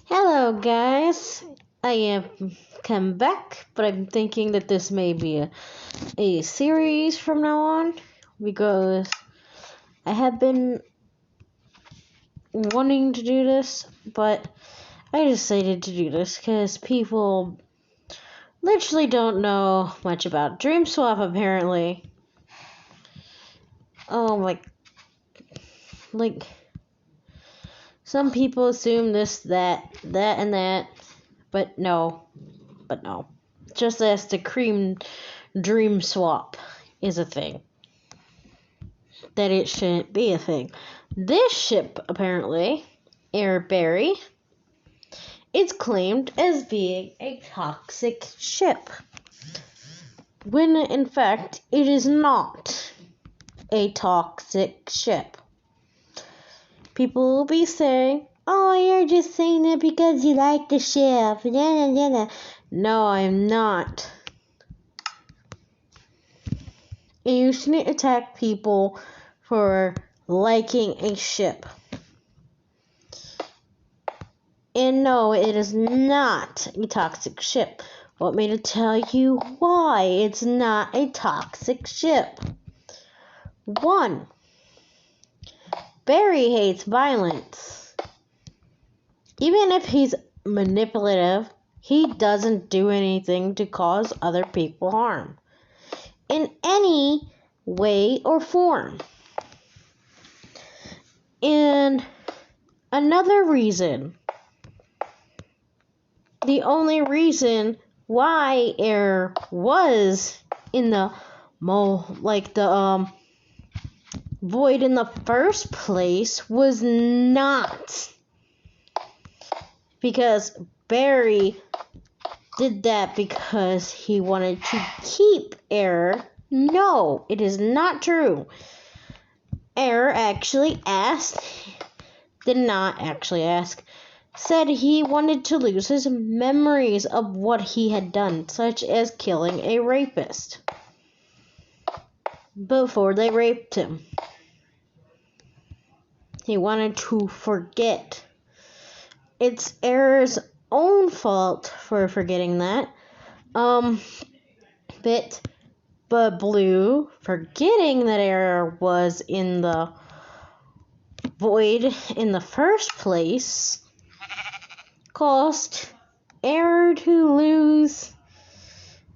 Hello, guys. I have come back, but I'm thinking that this may be a series from now on because I have been wanting to do this, but I decided to do this because people literally don't know much about Dream Swap, apparently. Oh, like some people assume this, that, and that, but no. Just as the cream Dream Swap is a thing. That it shouldn't be a thing. This ship, apparently, Errorberry, is claimed as being a toxic ship. When, in fact, it is not a toxic ship. People will be saying, "Oh, you're just saying that because you like the ship." No, I'm not. And you shouldn't attack people for liking a ship. And no, it is not a toxic ship. Want me to tell you why it's not a toxic ship? 1. Barry hates violence. Even if he's manipulative, he doesn't do anything to cause other people harm in any way or form. And another reason, the only reason why Air was in the void in the first place was not because Barry did that because he wanted to keep Air. No, it is not true. Air actually said he wanted to lose his memories of what he had done, such as killing a rapist before they raped him. He wanted to forget. It's Air's own fault for forgetting that. But Blue forgetting that Air was in the void in the first place caused Air to lose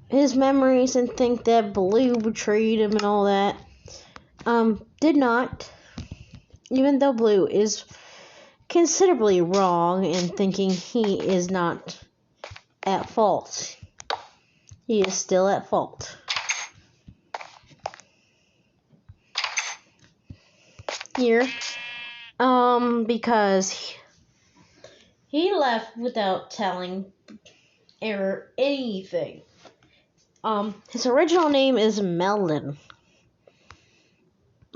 his memories and think that Blue betrayed him and all that. Did not. Even though Blue is considerably wrong in thinking he is not at fault. He is still at fault. Here. Because he left without telling Error anything. His original name is Melvin.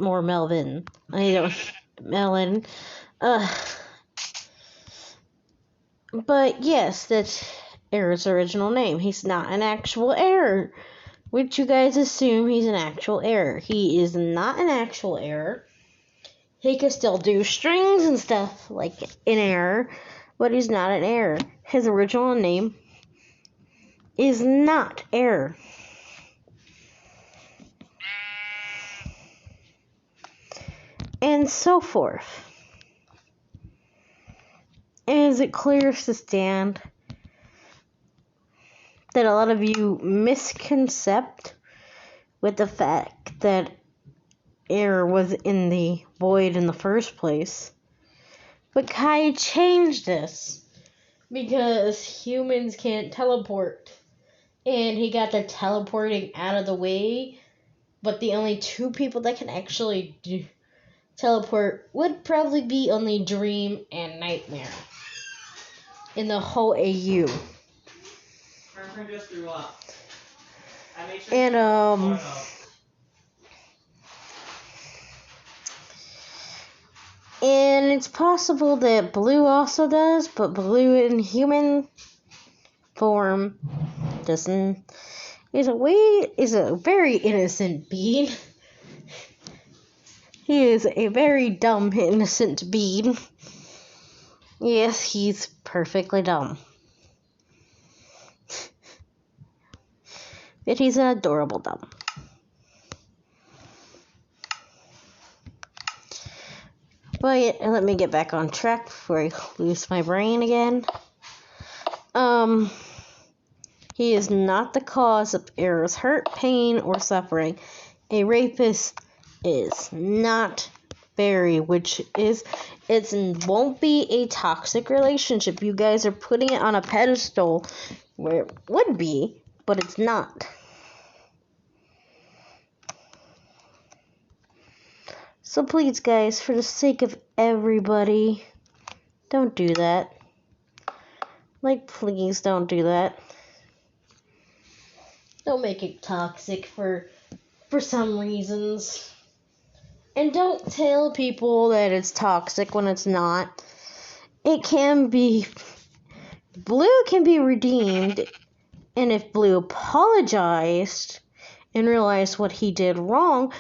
Or Melvin. Melvin. But yes, that's Error's original name. He's not an actual Error, which you guys assume he's an actual Error. He is not an actual Error. He can still do strings and stuff like an Error, but he's not an Error. His original name is not Error. And so forth. As it clears to stand that a lot of you misconcept with the fact that Air was in the void in the first place. But Kai changed this because humans can't teleport. And he got the teleporting out of the way. But the only 2 people that can actually teleport would probably be only Dream and Nightmare in the whole AU. Just threw up. And and it's possible that Blue also does, but Blue in human form is a very innocent being. He is a very dumb, innocent being. Yes, he's perfectly dumb. But he's an adorable dumb. But let me get back on track before I lose my brain again. He is not the cause of Error's hurt, pain, or suffering. A rapist is not Barry, which is, it won't be a toxic relationship. You guys are putting it on a pedestal where it would be, but it's not. So please, guys, for the sake of everybody, don't do that. Like, please don't do that. Don't make it toxic for some reasons. And don't tell people that it's toxic when it's not. It can be... Blue can be redeemed, and if Blue apologized and realized what he did wrong,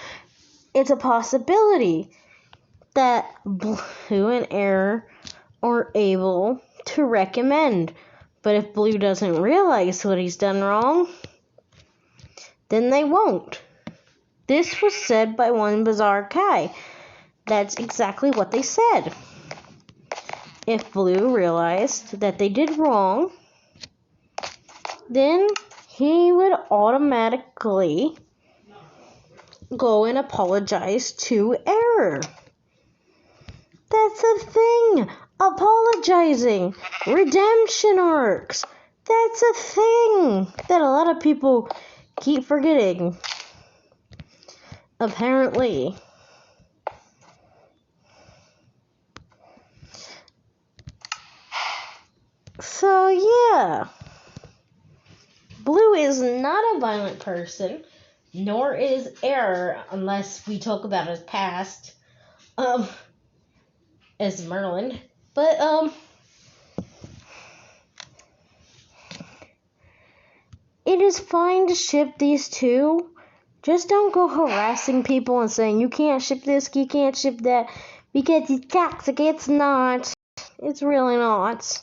it's a possibility that Blue and Error are able to recommend. But if Blue doesn't realize what he's done wrong, then they won't. This was said by one bizarre guy. That's exactly what they said. If Blue realized that they did wrong, then he would automatically go and apologize to Error. That's a thing. Apologizing. Redemption arcs. That's a thing that a lot of people keep forgetting. Apparently. So, yeah. Blue is not a violent person, nor is Error, unless we talk about his past, as Merlin. But, it is fine to ship these two. Just don't go harassing people and saying, you can't ship this, you can't ship that, because it's toxic. It's not. It's really not.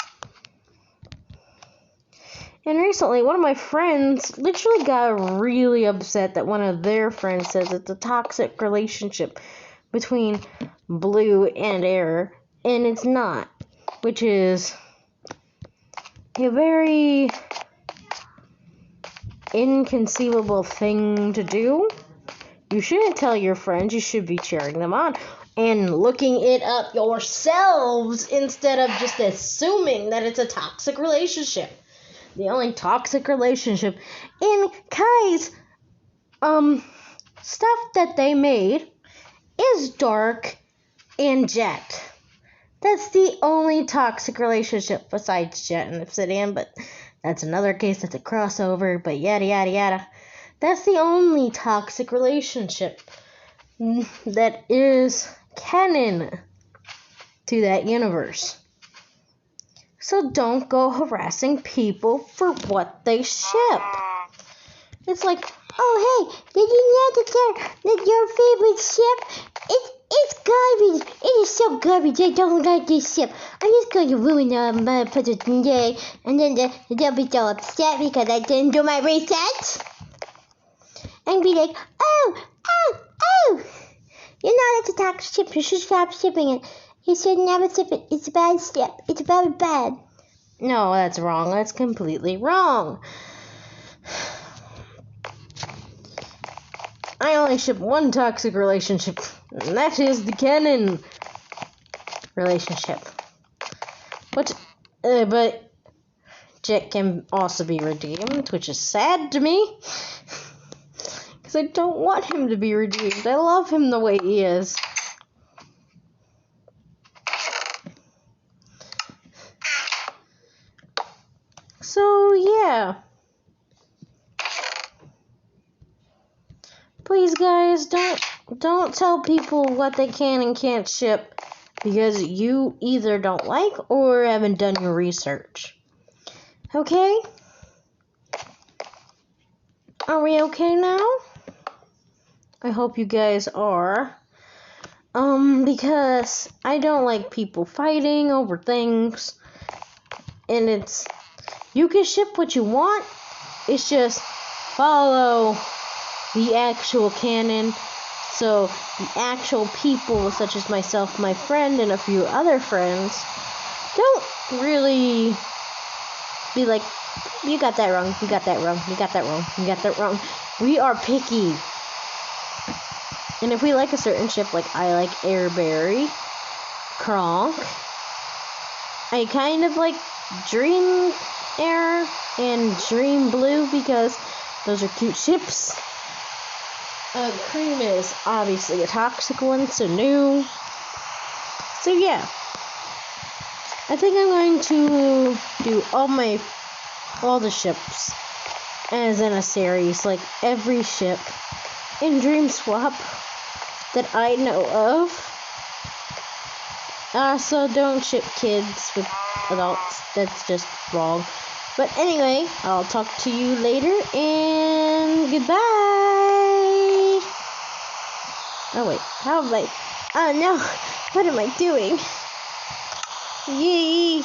And recently, one of my friends literally got really upset that one of their friends says it's a toxic relationship between Blue and Error, and it's not, which is a very inconceivable thing to do. You shouldn't tell your friends, you should be cheering them on and looking it up yourselves instead of just assuming that it's a toxic relationship. The only toxic relationship in Kai's stuff that they made is Dark and Jet. That's the only toxic relationship besides Jet and Obsidian, but that's another case. That's a crossover, but yada yada yada. That's the only toxic relationship that is canon to that universe. So don't go harassing people for what they ship. It's like, oh hey, did you know that your favorite ship? It's garbage. It is so garbage. I don't like this ship. I'm just going to ruin my puzzle today, and then they'll be so upset because I didn't do my research. And be like, oh. You know that's a toxic ship. You should stop shipping it. You should never ship it. It's a bad ship. It's very bad. No, that's wrong. That's completely wrong. I only ship one toxic relationship, and that is the canon relationship. But Jet can also be redeemed, which is sad to me. Because I don't want him to be redeemed. I love him the way he is. So, yeah. Please, guys, don't tell people what they can and can't ship because you either don't like or haven't done your research. Okay? Are we okay now? I hope you guys are. Because I don't like people fighting over things. And you can ship what you want. It's just follow the actual canon. So the actual people, such as myself, my friend, and a few other friends, don't really be like, you got that wrong, you got that wrong, you got that wrong, you got that wrong. We are picky. And if we like a certain ship, like I like Errorberry, Kronk, I kind of like Dream Air and Dream Blue because those are cute ships. Cream is obviously a toxic one, so no. So yeah, I think I'm going to do all the ships as in a series, like every ship in Dream Swap that I know of. So don't ship kids with adults. That's just wrong. But anyway, I'll talk to you later, and goodbye. Oh wait, how am I? Oh no, what am I doing? Yay!